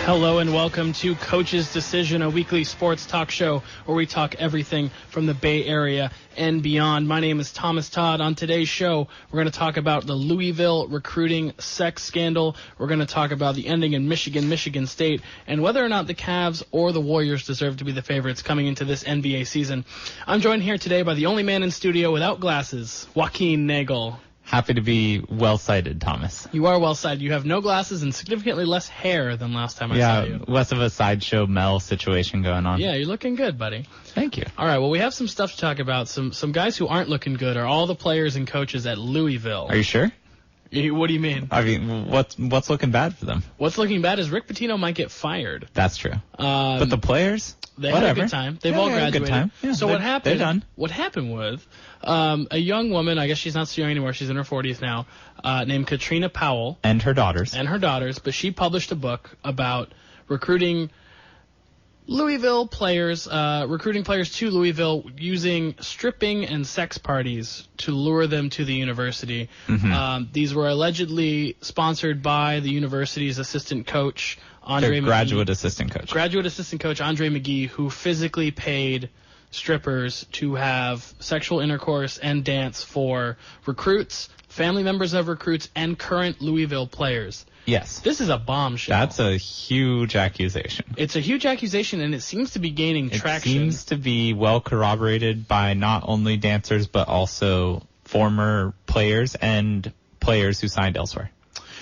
Hello and welcome to Coach's Decision, a weekly sports talk show where we talk everything from the Bay Area and beyond. My name is Thomas Todd. On today's show, we're going to talk about the Louisville recruiting sex scandal. We're going to talk about the ending in Michigan State, and whether or not the Cavs or the Warriors deserve to be the favorites coming into this NBA season. I'm joined here today by the only man in studio without glasses, Joaquin Nagel. Happy to be well-sighted, Thomas. You are well-sighted. You have no glasses and significantly less hair than last time I saw you. Yeah, less of a Sideshow Mel situation going on. Yeah, you're looking good, buddy. Thank you. All right, well, we have some stuff to talk about. Some guys who aren't looking good are all the players and coaches at Louisville. Are you sure? What do you mean? I mean, what's looking bad for them? What's looking bad is Rick Pitino might get fired. That's true. But the players? They Whatever. had a good time. They've all graduated. Had a good time. Yeah, so what happened? They're done. What happened was a young woman, I guess she's not so young anymore, she's in her 40s now, named Katrina Powell. And her daughters. But she published a book about recruiting Louisville players, recruiting players to Louisville using stripping and sex parties to lure them to the university. Mm-hmm. These were allegedly sponsored by the university's assistant coach, Andre McGee. Graduate assistant coach Andre McGee, who physically paid strippers to have sexual intercourse and dance for recruits, family members of recruits, and current Louisville players. Yes. This is a bombshell. That's a huge accusation. It's a huge accusation, and it seems to be gaining traction. It seems to be well corroborated by not only dancers, but also former players and players who signed elsewhere.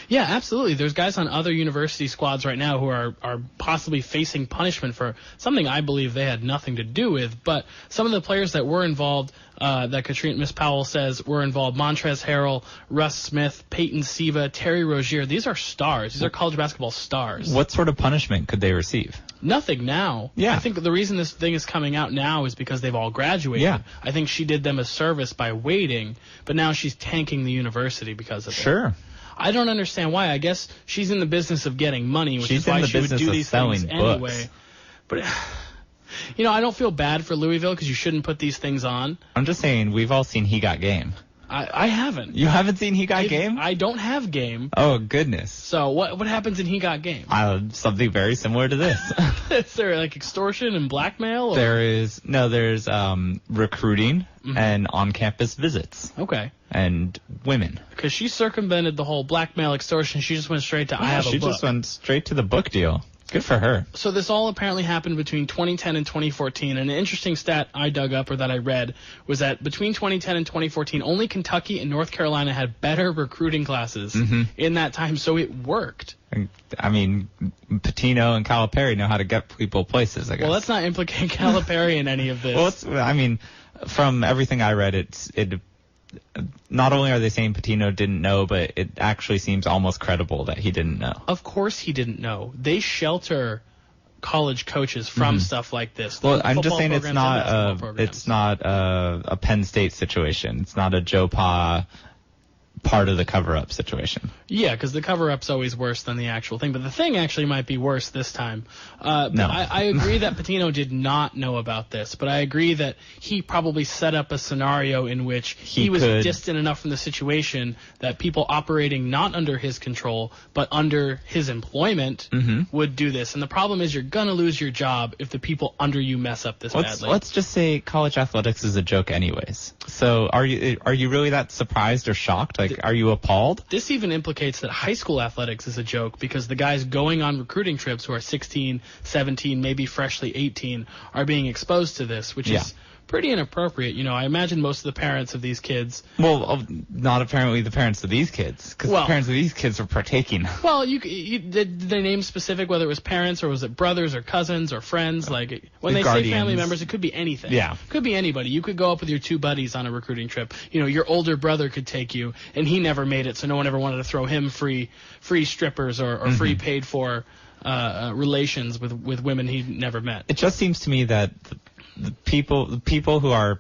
Yeah, absolutely. There's guys on other university squads right now who are possibly facing punishment for something I believe they had nothing to do with. But some of the players that were involved, that Miss Powell says were involved, Montrezl Harrell, Russ Smith, Peyton Siva, Terry Rozier, these are stars. These are college basketball stars. What sort of punishment could they receive? Nothing now. Yeah. I think the reason this thing is coming out now is because they've all graduated. Yeah. I think she did them a service by waiting, but now she's tanking the university because of it. Sure. I don't understand why. I guess she's in the business of getting money, which is why she would do these things anyway. But, I don't feel bad for Louisville because you shouldn't put these things on. I'm just saying, we've all seen He Got Game. I haven't. You haven't seen He Got Game? I don't have Game. Oh, goodness. So what happens in He Got Game? Something very similar to this. Is there like extortion and blackmail? Or? There's recruiting and on-campus visits. Okay. And women. Because she circumvented the whole blackmail extortion. She just went straight to I have a book. She just went straight to the book deal. Good for her. So this all apparently happened between 2010 and 2014. And an interesting stat I dug up or that I read was that between 2010 and 2014, only Kentucky and North Carolina had better recruiting classes in that time. So it worked. I mean, Pitino and Calipari know how to get people places, I guess. Well, let's not implicate Calipari in any of this. Well, from everything I read, it not only are they saying Pitino didn't know, but it actually seems almost credible that he didn't know. Of course he didn't know. They shelter college coaches from stuff like this. Well, I'm just saying it's not a Penn State situation. It's not a Joe Pa part of the cover-up situation. Yeah, because the cover-up's always worse than the actual thing. But the thing actually might be worse this time. No. I agree that Pitino did not know about this, but I agree that he probably set up a scenario in which he was distant enough from the situation that people operating not under his control, but under his employment would do this. And the problem is you're going to lose your job if the people under you mess up this badly. Let's just say college athletics is a joke anyways. So are you really that surprised or shocked? Like, are you appalled? This even implicates that high school athletics is a joke because the guys going on recruiting trips who are 16, 17, maybe freshly 18 are being exposed to this, which is pretty inappropriate. I imagine most of the parents of these kids... Well, not apparently the parents of these kids, because the parents of these kids are partaking. Well, did they name specific whether it was parents or was it brothers or cousins or friends? Like when they say family members, it could be anything. Yeah. It could be anybody. You could go up with your two buddies on a recruiting trip. Your older brother could take you, and he never made it, so no one ever wanted to throw him free strippers or free paid for relations with women he never met. It just seems to me that the people who are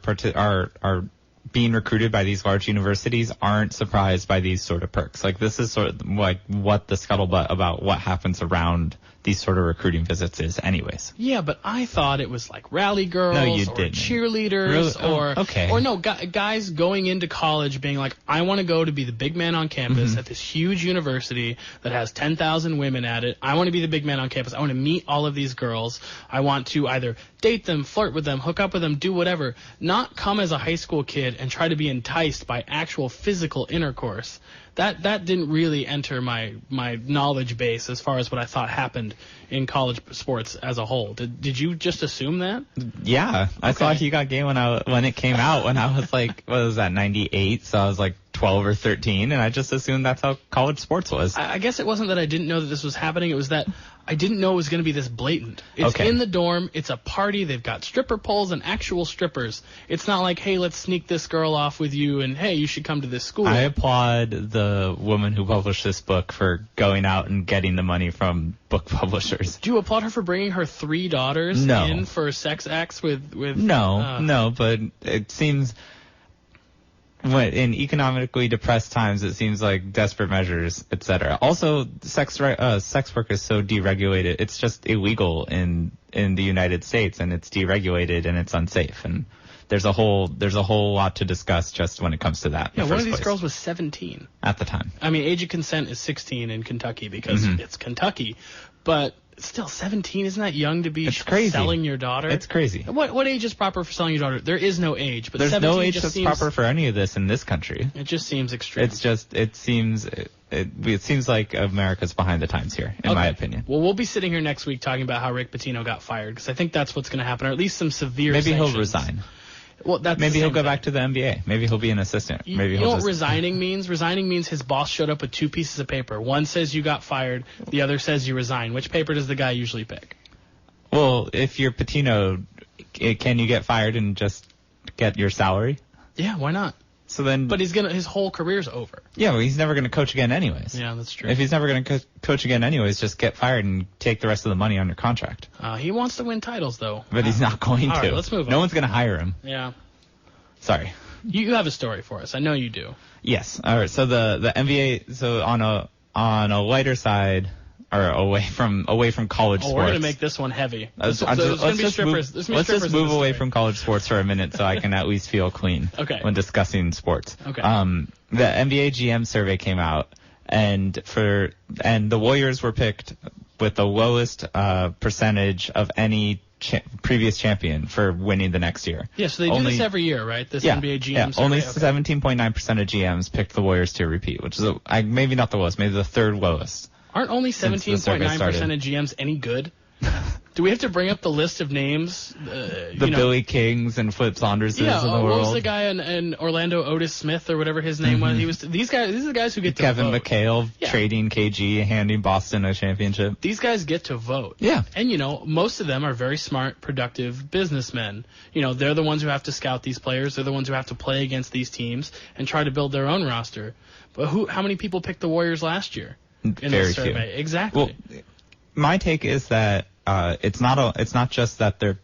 being recruited by these large universities aren't surprised by these sort of perks. Like, this is sort of like what the scuttlebutt about what happens around these sort of recruiting visits is anyways. Yeah, but I thought it was like rally girls or cheerleaders guys going into college being like, I want to go to be the big man on campus at this huge university that has 10,000 women at it. I want to be the big man on campus. I want to meet all of these girls. I want to either date them, flirt with them, hook up with them, do whatever. Not come as a high school kid and try to be enticed by actual physical intercourse. That didn't really enter my knowledge base as far as what I thought happened in college sports as a whole. Did you just assume that? Yeah, I thought he got gay when it came out when I was like, what was that, 98? So I was like 12 or 13, and I just assumed that's how college sports was. I guess it wasn't that I didn't know that this was happening. It was that I didn't know it was going to be this blatant. It's in the dorm. It's a party. They've got stripper poles and actual strippers. It's not like, hey, let's sneak this girl off with you, and hey, you should come to this school. I applaud the woman who published this book for going out and getting the money from book publishers. Do you applaud her for bringing her 3 daughters in for sex acts with? No, but it seems. In economically depressed times, it seems like desperate measures, etc. Also, sex work is so deregulated; it's just illegal in the United States, and it's deregulated and it's unsafe. And there's a whole lot to discuss just when it comes to that. Yeah, one of these girls was 17 at the time. I mean, age of consent is 16 in Kentucky because it's Kentucky, but. Still, 17, isn't that young to be selling your daughter? It's crazy. What age is proper for selling your daughter? There is no age. But there's no age that's proper for any of this in this country. It just seems extreme. It seems like America's behind the times here, in my opinion. Well, we'll be sitting here next week talking about how Rick Pitino got fired, because I think that's what's going to happen, or at least some severe Maybe sanctions. he'll resign. Well, maybe he'll go back to the NBA. Maybe he'll be an assistant. You know what resigning means? Resigning means his boss showed up with 2 pieces of paper. One says you got fired. The other says you resign. Which paper does the guy usually pick? Well, if you're Pitino, can you get fired and just get your salary? Yeah, why not? So then, but his whole career's over. Yeah, well, he's never going to coach again anyways. Yeah, that's true. If he's never going to coach again anyways, just get fired and take the rest of the money on your contract. He wants to win titles, though. But he's not going to. All right, let's move on. No one's going to hire him. Yeah. Sorry. You have a story for us. I know you do. Yes. All right. So the NBA. So on a lighter side, or away from college sports. We're gonna make this one heavy. Let's just move away from college sports for a minute, so I can at least feel clean. When discussing sports. Okay. The NBA GM survey came out, and the Warriors were picked with the lowest percentage of any previous champion for winning the next year. Yeah, so they do this every year, right? This NBA GM survey. Only 17.9% of GMs picked the Warriors to repeat, which is maybe not the lowest, maybe the third lowest. Aren't only 17.9% of GMs any good? Do we have to bring up the list of names? Billy Kings and Flip Saunderses of the world. What was the guy in Orlando, Otis Smith or whatever his name was? These are the guys who get to Kevin vote. McHale trading KG, handing Boston a championship. These guys get to vote. Yeah. And, most of them are very smart, productive businessmen. They're the ones who have to scout these players. They're the ones who have to play against these teams and try to build their own roster. But how many people picked the Warriors last year in this survey? Few. Exactly. Well, my take is that it's not just that they're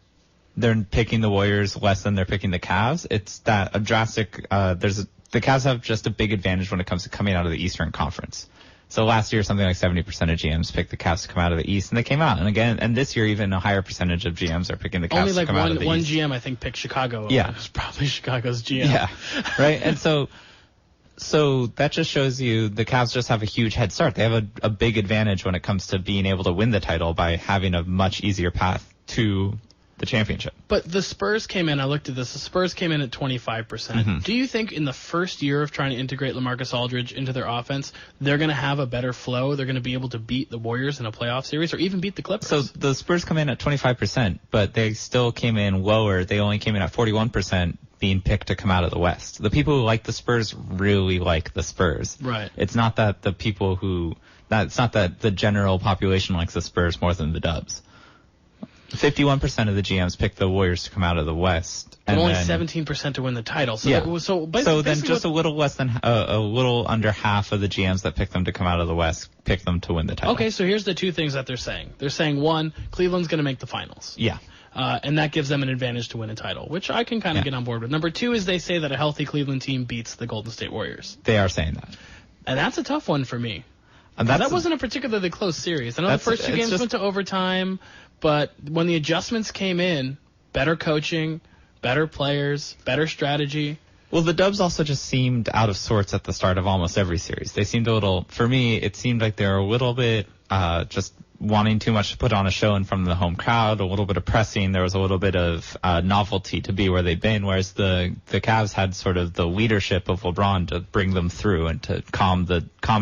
picking the Warriors less than they're picking the Cavs. It's that a drastic the Cavs have just a big advantage when it comes to coming out of the Eastern Conference. So last year, something like 70% of GMs picked the Cavs to come out of the East, and they came out. And this year, even a higher percentage of GMs are picking the Cavs to come out of the East. Only like one GM, I think, picked Chicago. Yeah. It was probably Chicago's GM. Yeah, right? And so that just shows you the Cavs just have a huge head start. They have a big advantage when it comes to being able to win the title by having a much easier path to the championship. But the Spurs came in, I looked at this, the Spurs came in at 25%. Do you think in the first year of trying to integrate LaMarcus Aldridge into their offense, they're going to have a better flow? They're going to be able to beat the Warriors in a playoff series or even beat the Clippers? So the Spurs come in at 25%, but they still came in lower. They only came in at 41%. Being picked to come out of the West. The people who like the Spurs really like the Spurs. Right. It's not that it's not that the general population likes the Spurs more than the Dubs. 51% of the GMs picked the Warriors to come out of the West. And only 17% to win the title. So, yeah. So then just a little less than, a little under half of the GMs that picked them to come out of the West picked them to win the title. Okay, so here's the two things that they're saying. They're saying, one, Cleveland's going to make the finals. Yeah. and that gives them an advantage to win a title, which I can kind of get on board with. Number 2 is they say that a healthy Cleveland team beats the Golden State Warriors. They are saying that. And that's a tough one for me. That wasn't a particularly close series. I know the first 2 games went to overtime, but when the adjustments came in, better coaching, better players, better strategy. Well, the Dubs also just seemed out of sorts at the start of almost every series. They seemed a little, for me, it seemed like they were a little bit just wanting too much to put on a show in front of the home crowd, a little bit of pressing. There was a little bit of novelty to be where they've been, whereas the Cavs had sort of the leadership of LeBron to bring them through and to calm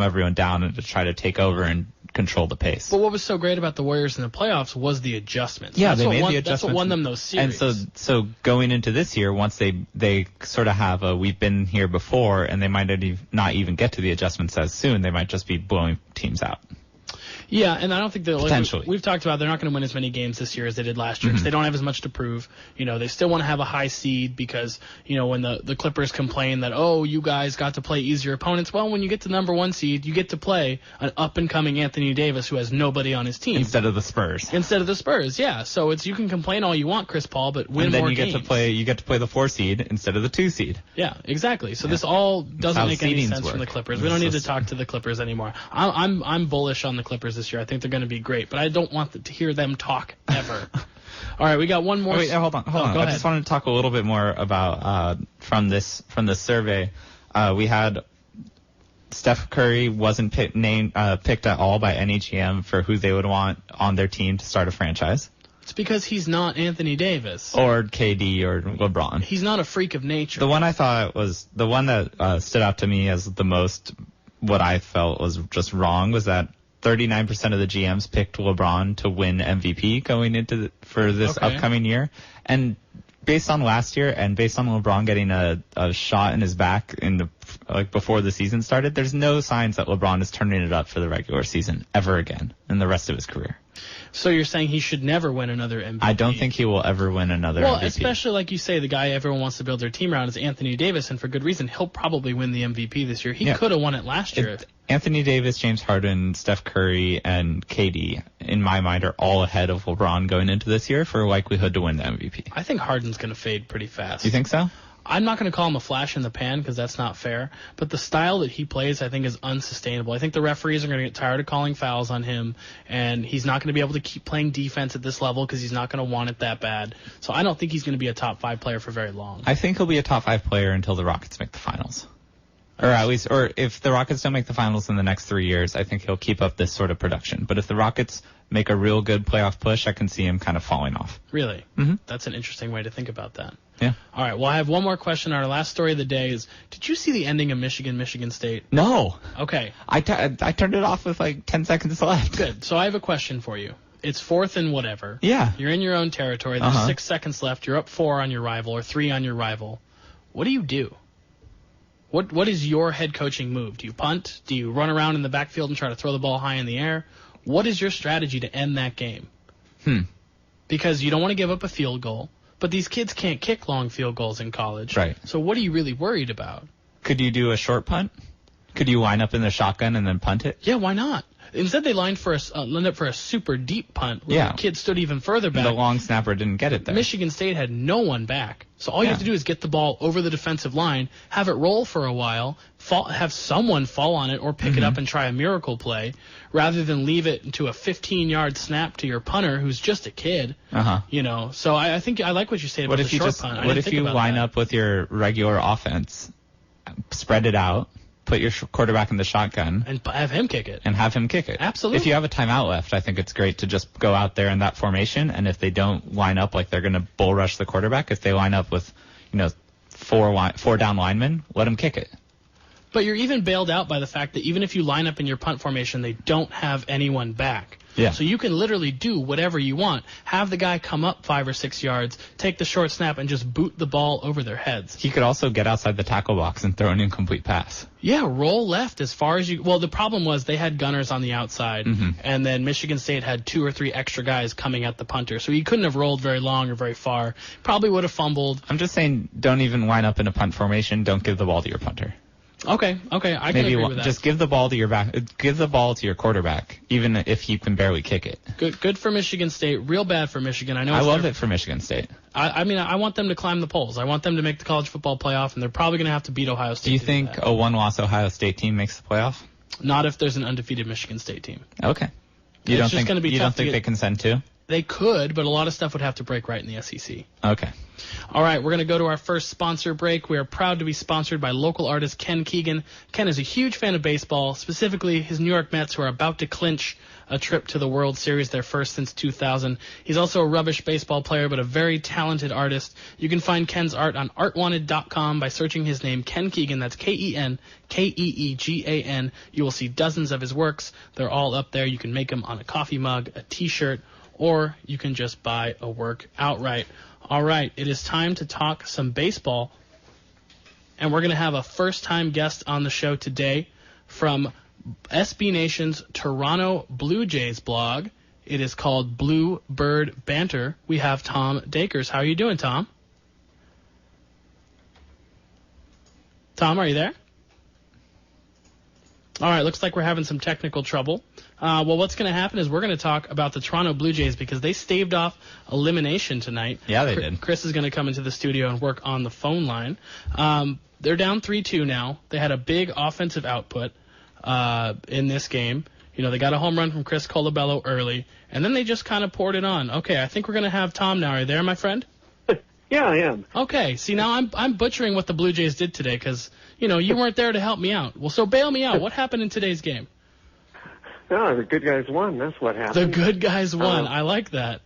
everyone down and to try to take over and control the pace. But what was so great about the Warriors in the playoffs was the adjustments. Yeah, they made the adjustments. That's what won them those series. And so going into this year, once they sort of have we've been here before, and they might not even get to the adjustments as soon. They might just be blowing teams out. Yeah, and I don't think they'll... Potentially. We've talked about they're not going to win as many games this year as they did last year because they don't have as much to prove. They still want to have a high seed because, when the Clippers complain that, oh, you guys got to play easier opponents, well, when you get to number 1 seed, you get to play an up-and-coming Anthony Davis who has nobody on his team. Instead of the Spurs. Yeah. So you can complain all you want, Chris Paul, but win more games. And then you get to play the 4 seed instead of the 2 seed. Yeah, exactly. So this all doesn't make any sense from the Clippers. We don't need to talk to the Clippers anymore. I'm bullish on the Clippers this year. I think they're going to be great, but I don't want to hear them talk ever. All right, we got one more. Wait, hold on. Go I ahead. just wanted to talk a little bit more about from this survey. We had Steph Curry wasn't picked at all by NHGM for who they would want on their team to start a franchise. It's because he's not Anthony Davis. Or KD or LeBron. He's not a freak of nature. The one I thought was the one that stood out to me as the most, what I felt was just wrong, was that 39% of the GMs picked LeBron to win MVP going into for this upcoming year. And based on last year and based on LeBron getting a shot in his back before the season started, there's no signs that LeBron is turning it up for the regular season ever again in the rest of his career. So you're saying he should never win another MVP? I don't think he will ever win another MVP. Well, especially like you say, the guy everyone wants to build their team around is Anthony Davis, and for good reason. He'll probably win the MVP this year. He could have won it last year. Anthony Davis, James Harden, Steph Curry, and KD, in my mind, are all ahead of LeBron going into this year for likelihood to win the MVP. I think Harden's going to fade pretty fast. You think so? I'm not going to call him a flash in the pan because that's not fair, but the style that he plays I think is unsustainable. I think the referees are going to get tired of calling fouls on him, and he's not going to be able to keep playing defense at this level because he's not going to want it that bad. So I don't think he's going to be a top 5 player for very long. I think he'll be a top 5 player until the Rockets make the finals. Or if the Rockets don't make the finals in the next 3 years, I think he'll keep up this sort of production. But if the Rockets make a real good playoff push, I can see him kind of falling off. Really? Mm-hmm. That's an interesting way to think about that. Yeah. All right, well, I have one more question. Our last story of the day is, did you see the ending of Michigan State? No. Okay. I turned it off with 10 seconds left. Good. So I have a question for you. It's 4th and whatever. Yeah. You're in your own territory. There's 6 seconds left. You're up 4 on your rival or 3 on your rival. What do you do? What is your head coaching move? Do you punt? Do you run around in the backfield and try to throw the ball high in the air? What is your strategy to end that game? Because you don't want to give up a field goal, but these kids can't kick long field goals in college. Right. So what are you really worried about? Could you do a short punt? Could you line up in the shotgun and then punt it? Yeah, why not? Instead, they lined up for a super deep punt where the kid stood even further back. The long snapper didn't get it there. Michigan State had no one back. So all you have to do is get the ball over the defensive line, have it roll for a while, have someone fall on it or pick it up and try a miracle play, rather than leave it to a 15-yard snap to your punter who's just a kid. So I think I like what you said about the short punt. What if you line up with your regular offense, spread it out, put your quarterback in the shotgun, and have him kick it. Absolutely. If you have a timeout left, I think it's great to just go out there in that formation, and if they don't line up like they're going to bull rush the quarterback, if they line up with, 4 down linemen, let them kick it. But you're even bailed out by the fact that even if you line up in your punt formation, they don't have anyone back. Yeah. So you can literally do whatever you want. Have the guy come up 5 or 6 yards, take the short snap, and just boot the ball over their heads. He could also get outside the tackle box and throw an incomplete pass. Yeah, roll left as far as you... Well, the problem was they had gunners on the outside, and then Michigan State had 2 or 3 extra guys coming at the punter. So he couldn't have rolled very long or very far. Probably would have fumbled. I'm just saying, don't even line up in a punt formation. Don't give the ball to your punter. Okay, I can Maybe agree with that. just give the ball to your quarterback, even if you can barely kick it. Good for Michigan State. Real bad for Michigan. I love it for Michigan State. I mean, I want them to climb the polls. I want them to make the college football playoff, and they're probably going to have to beat Ohio State. Do you think a one-loss Ohio State team makes the playoff? Not if there's an undefeated Michigan State team. Okay. You don't think they can send two? They could, but a lot of stuff would have to break right in the SEC. Okay. All right, we're going to go to our first sponsor break. We are proud to be sponsored by local artist Ken Keegan. Ken is a huge fan of baseball, specifically his New York Mets, who are about to clinch a trip to the World Series, their first since 2000. He's also a rubbish baseball player, but a very talented artist. You can find Ken's art on artwanted.com by searching his name, Ken Keegan. That's Kenkeegan. You will see dozens of his works. They're all up there. You can make them on a coffee mug, a T-shirt, or you can just buy a work outright. All right, it is time to talk some baseball, and we're going to have a first-time guest on the show today from SB Nation's Toronto Blue Jays blog. It is called BluebirdBanter. We have Tom Dakers. How are you doing, Tom? Tom, are you there? All right, looks like we're having some technical trouble. Well, what's going to happen is we're going to talk about the Toronto Blue Jays because they staved off elimination tonight. Yeah, they did. Chris is going to come into the studio and work on the phone line. They're down 3-2 now. They had a big offensive output in this game. You know, they got a home run from Chris Colabello early, and then they just kind of poured it on. Okay, I think we're going to have Tom now. Are you there, my friend? Yeah, I am. Okay, see, now I'm butchering what the Blue Jays did today because, you know, you weren't there to help me out. Well, so bail me out. What happened in today's game? No, the good guys won. That's what happened. The good guys won. I like that.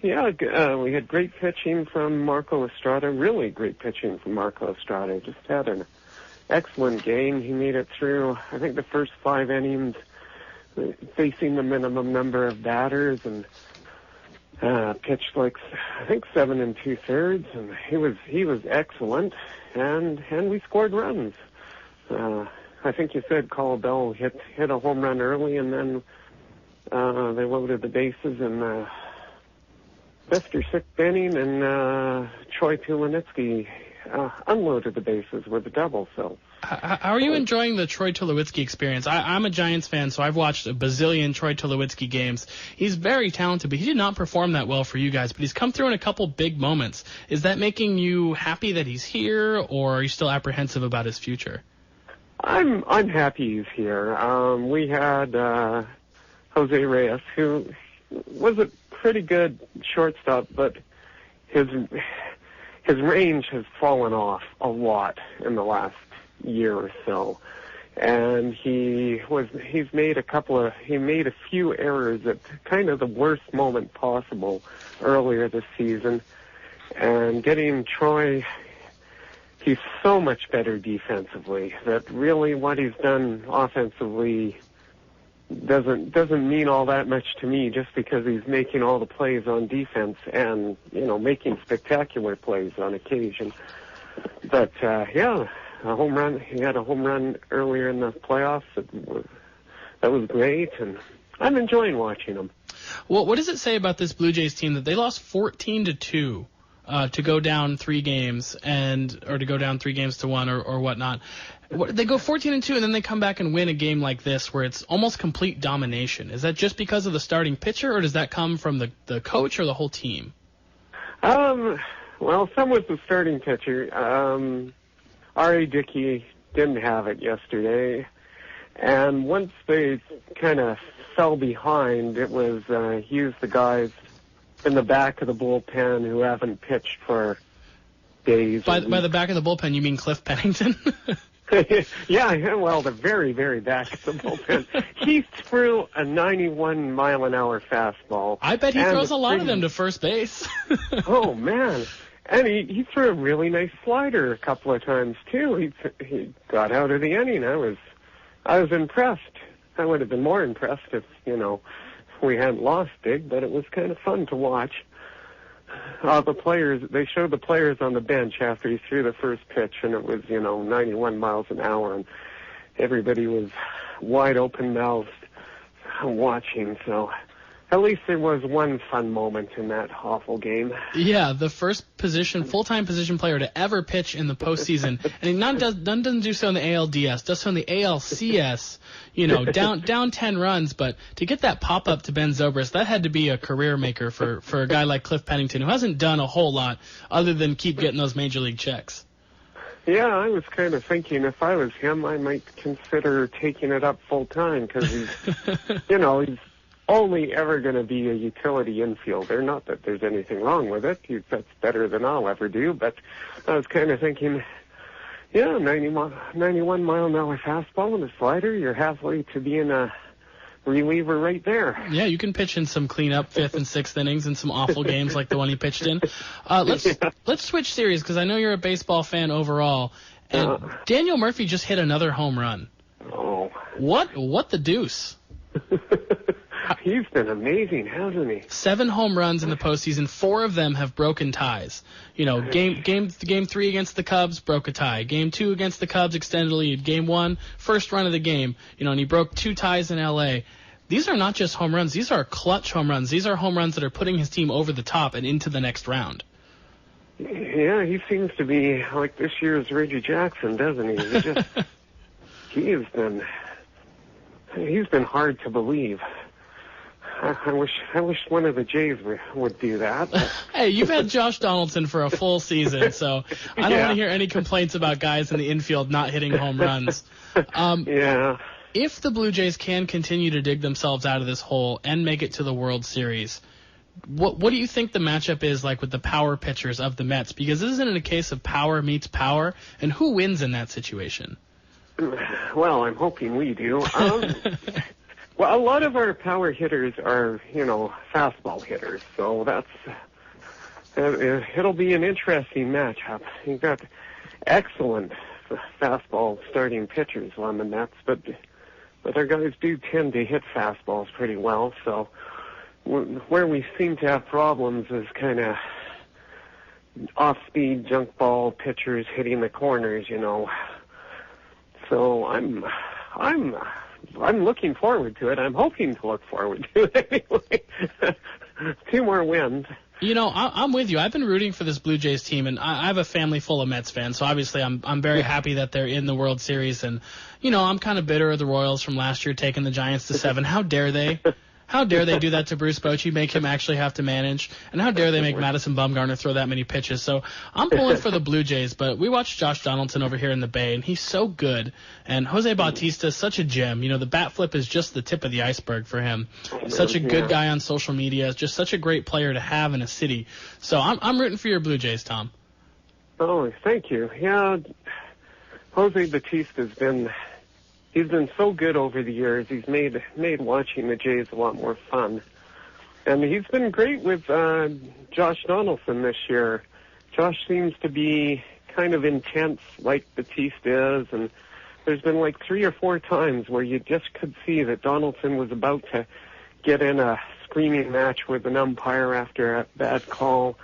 Yeah, we had great pitching from Marco Estrada, really great pitching from Marco Estrada. Just had an excellent game. He made it through, I think, the first 5 innings, facing the minimum number of batters, and pitched like, I think, 7 2/3, and he was excellent, and we scored runs. I think you said Colabello hit a home run early, and then they loaded the bases in the 5th or 6th inning, and Troy Tulowitzki unloaded the bases with a double. So, how are you enjoying the Troy Tulowitzki experience? I'm a Giants fan, so I've watched a bazillion Troy Tulowitzki games. He's very talented, but he did not perform that well for you guys. But he's come through in a couple big moments. Is that making you happy that he's here, or are you still apprehensive about his future? I'm happy he's here. We had Jose Reyes, who was a pretty good shortstop, but his range has fallen off a lot in the last year or so, and he made a few errors at kind of the worst moment possible earlier this season, and getting Troy. He's so much better defensively that really what he's done offensively doesn't mean all that much to me, just because he's making all the plays on defense and, you know, making spectacular plays on occasion. But a home run. He had a home run earlier in the playoffs. That was great, and I'm enjoying watching him. Well, what does it say about this Blue Jays team that they lost 14-2? To go down 3 games or to go down 3 games to 1 or whatnot. They go 14-2 and then they come back and win a game like this where it's almost complete domination. Is that just because of the starting pitcher, or does that come from the coach or the whole team? Well, some was the starting pitcher. R.A. Dickey didn't have it yesterday, and once they kind of fell behind, it was he used the guys in the back of the bullpen who haven't pitched for days. By the back of the bullpen, you mean Cliff Pennington? Yeah, well, the very, very back of the bullpen. He threw a 91-mile-an-hour fastball. I bet he throws a lot of them to first base. Oh, man. And he threw a really nice slider a couple of times, too. He got out of the inning. I was impressed. I would have been more impressed if, we hadn't lost big, but it was kind of fun to watch. The players, they showed the players on the bench after he threw the first pitch, and it was, 91 miles an hour, and everybody was wide open mouthed watching. So at least there was one fun moment in that awful game. Yeah, the first full-time position player to ever pitch in the postseason, and he doesn't do so in the ALDS, does so in the ALCS. Down 10 runs, but to get that pop-up to Ben Zobrist, that had to be a career maker for a guy like Cliff Pennington, who hasn't done a whole lot other than keep getting those major league checks. Yeah, I was kind of thinking if I was him, I might consider taking it up full-time, because he's, he's only ever going to be a utility infielder. Not that there's anything wrong with it. That's better than I'll ever do. But I was kind of thinking, 91 mile an hour fastball and a slider, you're halfway to being a reliever right there. Yeah, you can pitch in some cleanup 5th and 6th innings in some awful games like the one he pitched in. Let's switch series, because I know you're a baseball fan overall. And Daniel Murphy just hit another home run. Oh. What the deuce? He's been amazing, hasn't he? 7 home runs in the postseason. 4 of them have broken ties. Game 3 against the Cubs broke a tie. Game 2 against the Cubs extended a lead. Game 1, first run of the game. And he broke 2 ties in L.A. These are not just home runs. These are clutch home runs. These are home runs that are putting his team over the top and into the next round. Yeah, he seems to be like this year's Reggie Jackson, doesn't he? He's been hard to believe. I wish one of the Jays would do that. Hey, you've had Josh Donaldson for a full season, so I don't want to hear any complaints about guys in the infield not hitting home runs. If the Blue Jays can continue to dig themselves out of this hole and make it to the World Series, what do you think the matchup is like with the power pitchers of the Mets? Because this isn't a case of power meets power, and who wins in that situation? Well, I'm hoping we do. Well, a lot of our power hitters are, fastball hitters, so it'll be an interesting matchup. You've got excellent fastball starting pitchers on the Mets, but our guys do tend to hit fastballs pretty well, so where we seem to have problems is kind of off-speed junk ball pitchers hitting the corners, So I'm looking forward to it. I'm hoping to look forward to it anyway. 2 more wins. I'm with you. I've been rooting for this Blue Jays team, and I have a family full of Mets fans, so obviously I'm very happy that they're in the World Series. And, I'm kind of bitter of the Royals from last year taking the Giants to 7. How dare they? How dare they do that to Bruce Bochy, make him actually have to manage? And how dare they make Madison Bumgarner throw that many pitches? So I'm pulling for the Blue Jays, but we watched Josh Donaldson over here in the Bay, and he's so good. And Jose Bautista is such a gem. The bat flip is just the tip of the iceberg for him. Such a good guy on social media. Just such a great player to have in a city. So I'm rooting for your Blue Jays, Tom. Oh, thank you. Yeah, Jose Bautista's been... He's been so good over the years. He's made watching the Jays a lot more fun. And he's been great with Josh Donaldson this year. Josh seems to be kind of intense like Bautista is, and there's been like 3 or 4 times where you just could see that Donaldson was about to get in a screaming match with an umpire after a bad call,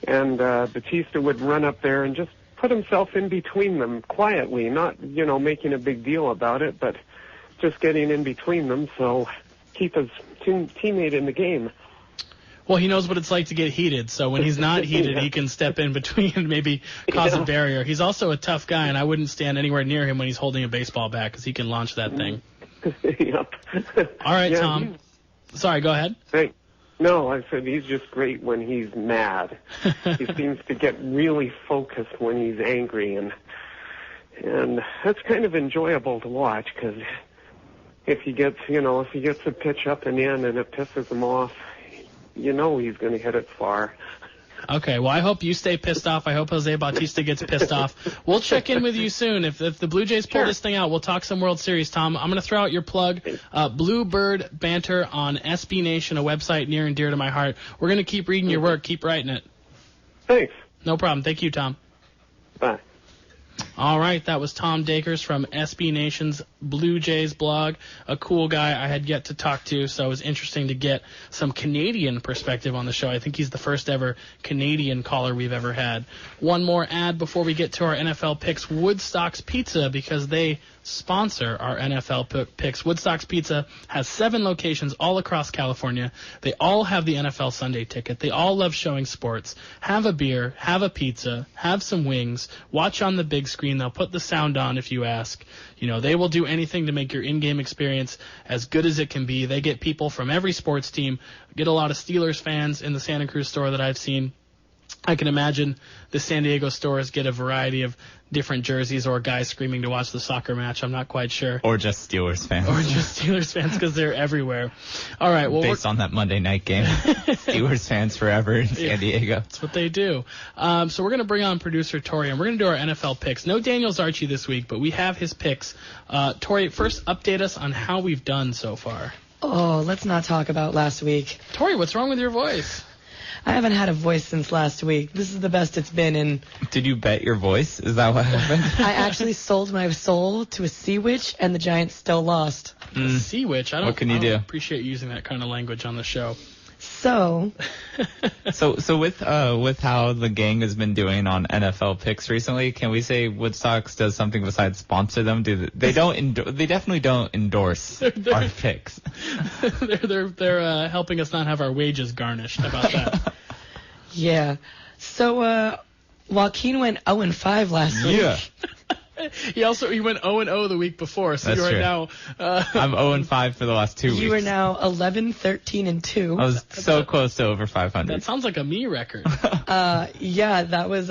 and Bautista would run up there and just put himself in between them quietly, not, making a big deal about it, but just getting in between them, so keep his teammate in the game. Well, he knows what it's like to get heated, so when he's not heated, he can step in between and maybe cause a barrier. He's also a tough guy, and I wouldn't stand anywhere near him when he's holding a baseball bat because he can launch that thing. Yep. All right, Tom. Sorry, go ahead. Thanks. No, I said he's just great when he's mad. He seems to get really focused when he's angry, and that's kind of enjoyable to watch because if he gets a pitch up and in and it pisses him off, he's going to hit it far. Okay, well, I hope you stay pissed off. I hope Jose Bautista gets pissed off. We'll check in with you soon. If the Blue Jays pull this thing out, we'll talk some World Series, Tom. I'm going to throw out your plug, Bluebird Banter on SB Nation, a website near and dear to my heart. We're going to keep reading your work. Keep writing it. Thanks. No problem. Thank you, Tom. Bye. All right, that was Tom Dakers from SB Nation's Blue Jays blog, a cool guy I had yet to talk to, so it was interesting to get some Canadian perspective on the show. I think he's the first ever Canadian caller we've ever had. One more ad before we get to our NFL picks, Woodstock's Pizza, because they sponsor our NFL picks. Woodstock's Pizza has 7 locations all across California. They all have the NFL Sunday ticket. They all love showing sports. Have a beer, have a pizza, have some wings, watch on the big screen. They'll put the sound on if you ask. You know, they will do anything to make your in-game experience as good as it can be. They get people from every sports team, get a lot of Steelers fans in the Santa Cruz store that I've seen. I can imagine the San Diego stores get a variety of different jerseys or guys screaming to watch the soccer match. I'm not quite sure. Or just Steelers fans. Or just Steelers fans because they're everywhere. All right. Well, based on that Monday night game, Steelers fans forever in San Diego. That's what they do. So we're going to bring on Producer Tory, and we're going to do our NFL picks. No Daniel Zarchi this week, but we have his picks. Tory, first update us on how we've done so far. Oh, let's not talk about last week. Tory, what's wrong with your voice? I haven't had a voice since last week. This is the best it's been in... Did you bet your voice? Is that what happened? I actually sold my soul to a sea witch, and the Giants still lost. Sea witch? What can you do? Appreciate using that kind of language on the show. So with how the gang has been doing on NFL picks recently, can we say Woodstocks does something besides sponsor them? They definitely don't endorse our picks. They're helping us not have our wages garnished. How about that? Yeah. So Joaquin went 0-5 last week. Yeah. He went 0-0 the week before, so That's you are true. now... I'm 0-5 for the last 2 weeks. You are now 11-13-2. I was so close to over 500. That sounds like a me record. Yeah, that was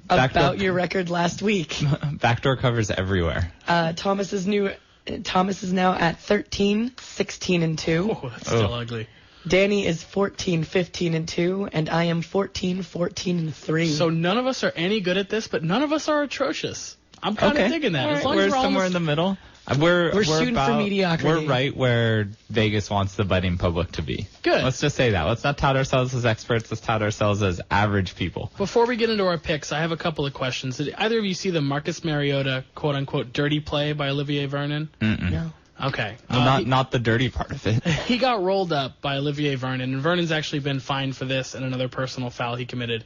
about your record last week. Backdoor covers everywhere. Thomas is now at 13-16-2. Oh, that's still ugly. Danny is 14-15-2, and I am 14-14-3. So none of us are any good at this, but none of us are atrocious. I'm kind of digging that. All right. As long We're as we're somewhere in the middle. We're shooting for mediocrity. We're right where Vegas wants the betting public to be. Good. Let's just say that. Let's not tout ourselves as experts. Let's tout ourselves as average people. Before we get into our picks, I have a couple of questions. Did either of you see the Marcus Mariota quote-unquote dirty play by Olivier Vernon? No. Okay. Well, not the dirty part of it. He got rolled up by Olivier Vernon, and Vernon's actually been fined for this and another personal foul he committed.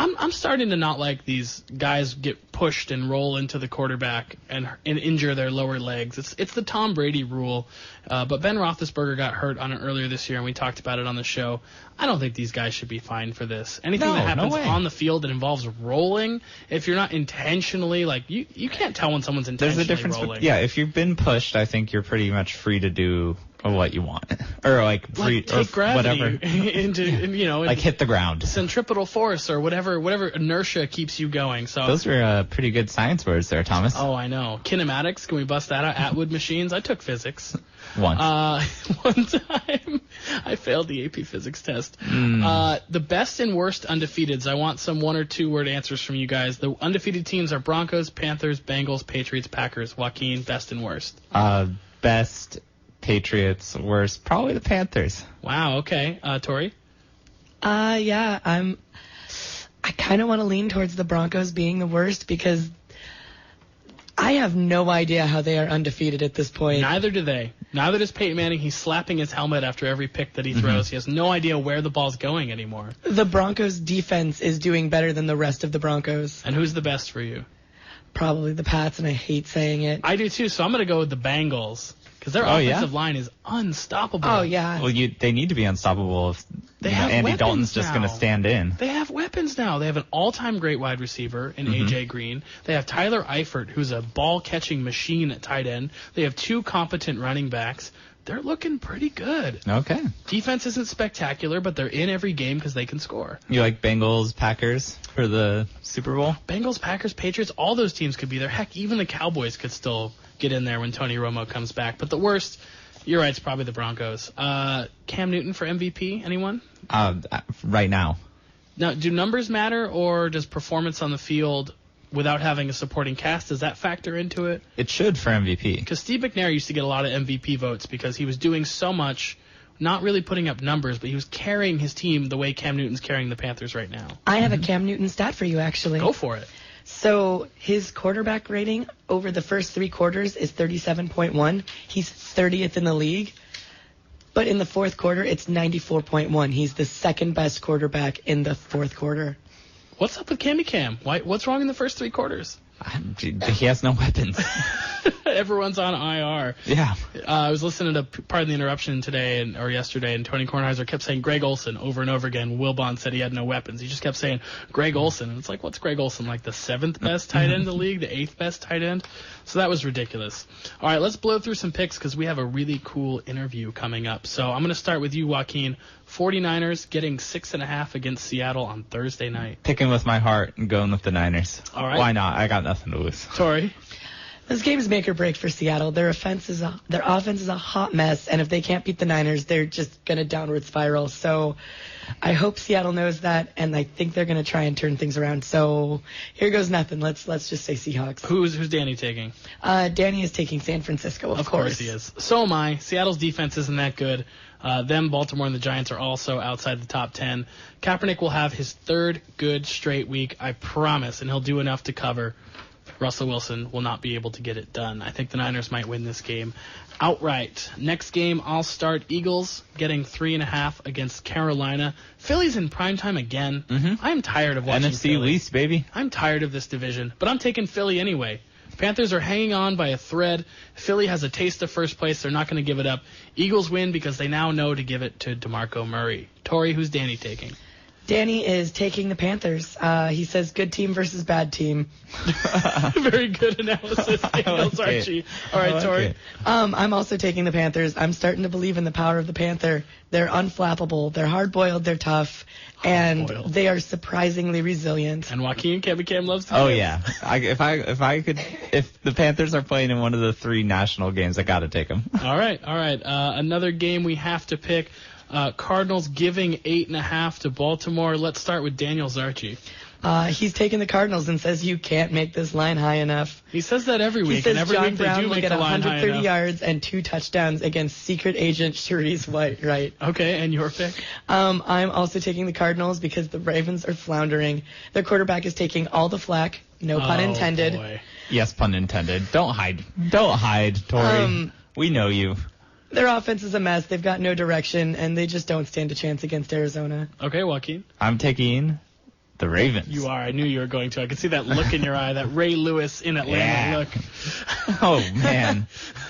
I'm starting to not like these guys get pushed and roll into the quarterback and injure their lower legs. It's the Tom Brady rule. But Ben Roethlisberger got hurt on it earlier this year, and we talked about it on the show. I don't think these guys should be fined for this. Anything that happens on the field that involves rolling, if you're not intentionally, you can't tell when someone's intentionally There's a difference. rolling. If you've been pushed, I think you're pretty much free to do what you want, or free take or gravity whatever into hit the ground. Centripetal force or whatever inertia keeps you going. So those were pretty good science words there, Thomas. Oh, I know. Kinematics. Can we bust that out? Atwood machines. I took physics. Once. One time I failed the AP physics test. The best and worst undefeateds. I want some 1 or 2 word answers from you guys. The undefeated teams are Broncos, Panthers, Bengals, Patriots, Packers. Joaquin, best and worst. Best, Patriots, worst, probably the Panthers. Wow. Okay. Tory? Yeah, I kind of want to lean towards the Broncos being the worst because I have no idea how they are undefeated at this point. Neither do they. Neither does Peyton Manning. He's slapping his helmet after every pick that he throws. He has no idea where the ball's going anymore. The Broncos defense is doing better than the rest of the Broncos. And who's the best for you? Probably the Pats, and I hate saying it. I do too, so I'm going to go with the Bengals. Because their offensive line is unstoppable. Oh, yeah. Well, they need to be unstoppable if Andy Dalton's just going to stand in. They have weapons now. They have an all-time great wide receiver in A.J. Green. They have Tyler Eifert, who's a ball-catching machine at tight end. They have 2 competent running backs. They're looking pretty good. Okay. Defense isn't spectacular, but they're in every game because they can score. You like Bengals, Packers for the Super Bowl? Bengals, Packers, Patriots, all those teams could be there. Heck, even the Cowboys could still get in there when Tony Romo comes back. But the worst, you're right, it's probably the Broncos. Cam Newton for MVP, anyone? Right now. Now, do numbers matter, or does performance on the field without having a supporting cast, does that factor into it? It should for MVP. Because Steve McNair used to get a lot of MVP votes because he was doing so much, not really putting up numbers, but he was carrying his team the way Cam Newton's carrying the Panthers right now. I have a Cam Newton stat for you, actually. Go for it. So his quarterback rating over the first 3 quarters is 37.1. He's 30th in the league. But in the fourth quarter, it's 94.1. He's the second best quarterback in the fourth quarter. What's up with Cammy Cam? What's wrong in the first 3 quarters? He has no weapons. Everyone's on IR. Yeah. I was listening to Pardon the Interruption today or yesterday, and Tony Kornheiser kept saying Greg Olson over and over again. Wilbon said he had no weapons. He just kept saying Greg Olson. And it's like, what's Greg Olson? Like the 7th best tight end in the league? The 8th best tight end? So that was ridiculous. All right, let's blow through some picks because we have a really cool interview coming up. So I'm going to start with you, Joaquin. 49ers getting 6.5 against Seattle on Thursday night. Picking with my heart and going with the Niners. All right. Why not? I got nothing to lose. Tory. This game is make or break for Seattle. Their offense is a hot mess, and if they can't beat the Niners, they're just gonna downward spiral. So I hope Seattle knows that, and I think they're gonna try and turn things around. So here goes nothing. Let's just say Seahawks. Who's Danny taking? Danny is taking San Francisco. Of course he is. So am I. Seattle's defense isn't that good. Baltimore, and the Giants are also outside the top 10. Kaepernick will have his 3rd good straight week, I promise, and he'll do enough to cover. Russell Wilson will not be able to get it done. I think the Niners might win this game outright. Next game, I'll start Eagles getting 3.5 against Carolina. Philly's in primetime again. I'm tired of watching NFC Philly. East, baby. I'm tired of this division, but I'm taking Philly anyway. Panthers are hanging on by a thread. Philly has a taste of first place. They're not going to give it up. Eagles win because they now know to give it to DeMarco Murray. Tory, who's Danny taking? Danny is taking the Panthers. He says good team versus bad team. Very good analysis, Daniel Sarchi. All right, Tory. I'm also taking the Panthers. I'm starting to believe in the power of the Panther. They're unflappable. They're hard-boiled. They're tough. And they are surprisingly resilient. And Joaquin, Cam loves the Oh, Panthers. yeah. If the Panthers are playing in one of the 3 national games, I got to take them. All right. Another game we have to pick. Cardinals giving 8.5 to Baltimore. Let's start with Daniel Zarchi. He's taking the Cardinals and says you can't make this line high enough. He says that every week, He says and every John week Brown they do will make get the line high 130 enough. yards and 2 touchdowns against secret agent Sharice White, right? Okay, and your pick? I'm also taking the Cardinals because the Ravens are floundering. Their quarterback is taking all the flack, no pun intended. Boy. Yes, pun intended. Don't hide, Tory. We know you. Their offense is a mess. They've got no direction, and they just don't stand a chance against Arizona. Okay, Joaquin. I'm taking the Ravens. You are. I knew you were going to. I could see that look in your eye, that Ray Lewis in Atlanta look. Oh, man.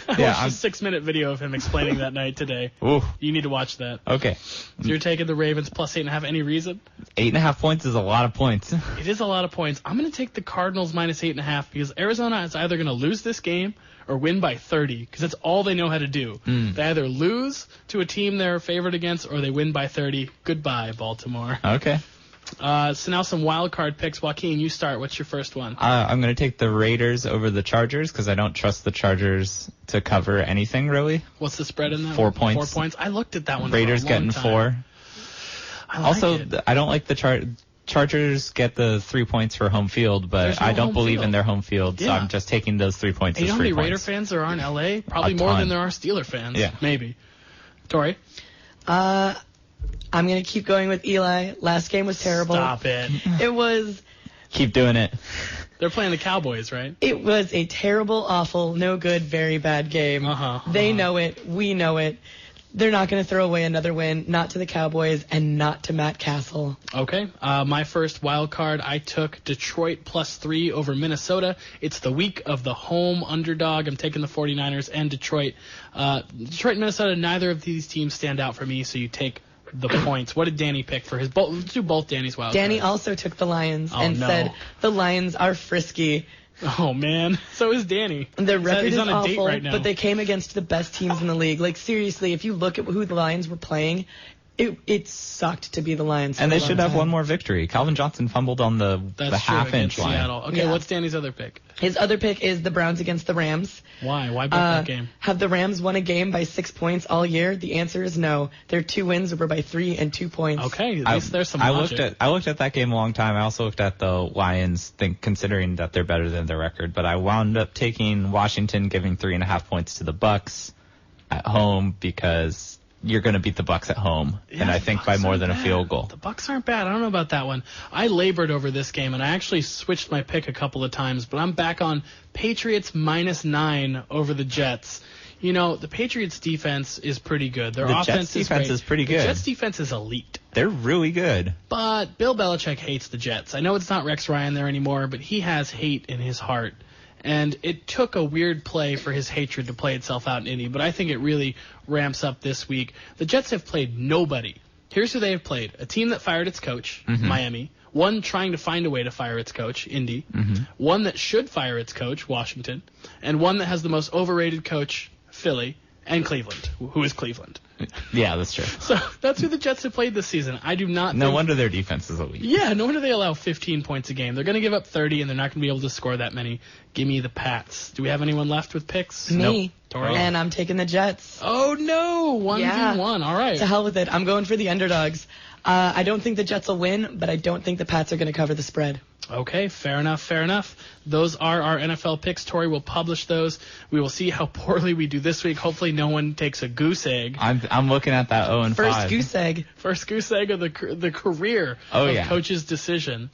I watched a 6-minute video of him explaining that night today. Ooh. You need to watch that. Okay. So you're taking the Ravens plus 8.5. Any reason? 8.5 points is a lot of points. It is a lot of points. I'm going to take the Cardinals minus 8.5 because Arizona is either going to lose this game or win by 30 because that's all they know how to do. They either lose to a team they're favored against or they win by 30. Goodbye, Baltimore. Okay. So now some wild card picks. Joaquin, you start. What's your first one? I'm going to take the Raiders over the Chargers because I don't trust the Chargers to cover anything, really. What's the spread in that 4 one? points. 4 points. I looked at that one Raiders for a long getting time. 4. I like Also, it. I don't like the Chargers get the 3 points for home field, but There's no I don't home believe field. in their home field, so Yeah. I'm just taking those 3 points And you as know how many 3 Raider points. fans there are in L.A.? Probably A more ton. than there are Steeler fans. Yeah. Maybe. Tory? I'm going to keep going with Eli. Last game was terrible. Stop it. It was Keep doing it. They're playing the Cowboys, right? It was a terrible, awful, no good, very bad game. They know it. We know it. They're not going to throw away another win, not to the Cowboys and not to Matt Castle. Okay. My first wild card, I took Detroit plus 3 over Minnesota. It's the week of the home underdog. I'm taking the 49ers and Detroit. Detroit and Minnesota, neither of these teams stand out for me, so you take the points. What did Danny pick for his? Let's do both Danny's wild Danny cards. also took the Lions and no. said the Lions are frisky. Oh, man. So is Danny. Their record He's is on a date awful, right now. but they came against the best teams in the league. Like, seriously, if you look at who the Lions were playing, it sucked to be the Lions. And for they a should long have time. one more victory. Calvin Johnson fumbled on the That's true, half-inch against line. Seattle. Okay, Yeah. what's Danny's other pick? His other pick is the Browns against the Rams. Why? Why bet that game? Have the Rams won a game by 6 points all year? The answer is no. Their 2 wins were by 3 and 2 points. Okay, at least there's some logic. I looked at that game a long time. I also looked at the Lions, considering that they're better than their record. But I wound up taking Washington, giving 3.5 points to the Bucks at home because you're going to beat the Bucs at home, Yeah, and I the think Bucs by more aren't than a bad. field goal. The Bucs aren't bad. I don't know about that one. I labored over this game, and I actually switched my pick a couple of times, but I'm back on Patriots -9 over the Jets. You know, the Patriots defense is pretty good. Their The offense Jets defense great. is pretty The good. Jets defense is elite. They're really good. But Bill Belichick hates the Jets. I know it's not Rex Ryan there anymore, but he has hate in his heart. And it took a weird play for his hatred to play itself out in Indy, but I think it really ramps up this week. The Jets have played nobody. Here's who they have played. A team that fired its coach, Miami. One trying to find a way to fire its coach, Indy. One that should fire its coach, Washington. And one that has the most overrated coach, Philly. And Cleveland, who is Cleveland. Yeah, that's true. So that's who the Jets have played this season. I do not No think... wonder their defense is elite. Yeah, no wonder they allow 15 points a game. They're going to give up 30, and they're not going to be able to score that many. Give me the Pats. Do we have anyone left with picks? Me. Nope. Tori? And I'm taking the Jets. Oh, no. 1v1. All right. To hell with it. I'm going for the underdogs. I don't think the Jets will win, but I don't think the Pats are going to cover the spread. Okay, fair enough, fair enough. Those are our NFL picks. Tori will publish those. We will see how poorly we do this week. Hopefully no one takes a goose egg. I'm looking at that 0-5. First goose egg. First goose egg of the career of Coach's Decision.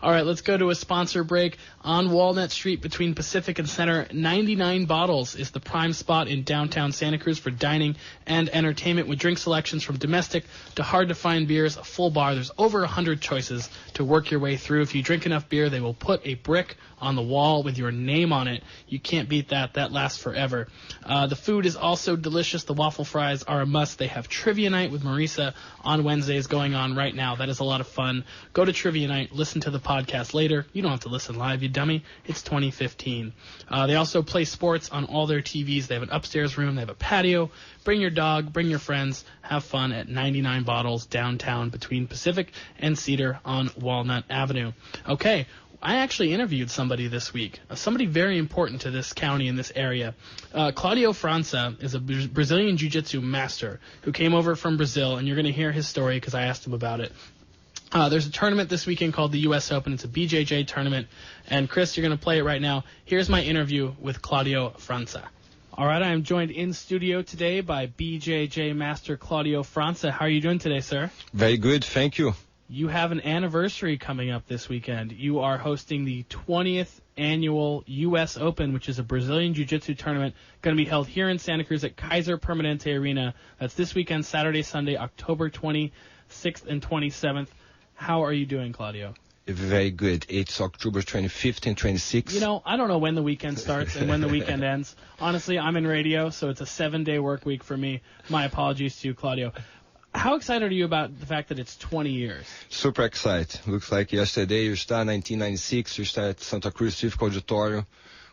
All right, let's go to a sponsor break. On Walnut Street between Pacific and Center, 99 Bottles is the prime spot in downtown Santa Cruz for dining and entertainment with drink selections from domestic to hard-to-find beers, a full bar. There's over 100 choices to work your way through. If you drink enough beer, they will put a brick on the wall with your name on it. You can't beat that. That lasts forever. The food is also delicious. The waffle fries are a must. They have Trivia Night with Marisa on Wednesdays going on right now. That is a lot of fun. Go to Trivia Night. Listen to the podcast later. You don't have to listen live, you dummy. It's 2015. They also play sports on all their TVs. They have an upstairs room. They have a patio. Bring your dog. Bring your friends. Have fun at 99 Bottles downtown between Pacific and Cedar on Walnut Avenue. Okay. I actually interviewed somebody this week, somebody very important to this county and this area. Claudio Franca is a Brazilian Jiu Jitsu master who came over from Brazil, and you're going to hear his story because I asked him about it. There's a tournament this weekend called the U.S. Open. It's a BJJ tournament. And, Chris, you're going to play it right now. Here's my interview with Claudio Franca. All right, I am joined in studio today by BJJ master Claudio Franca. How are you doing today, sir? Very good, thank you. You have an anniversary coming up this weekend. You are hosting the 20th annual U.S. Open, which is a Brazilian Jiu Jitsu tournament going to be held here in Santa Cruz at Kaiser Permanente Arena. That's this weekend, Saturday, Sunday, October 26th and 27th. How are you doing, Claudio? Very good. It's October 25th and 26th. You know, I don't know when the weekend starts and when the weekend ends. Honestly, I'm in radio, so it's a 7-day work week for me. My apologies to you, Claudio. How excited are you about the fact that it's 20 years? Super excited. Looks like yesterday you start 1996, you start at Santa Cruz Civic Auditorium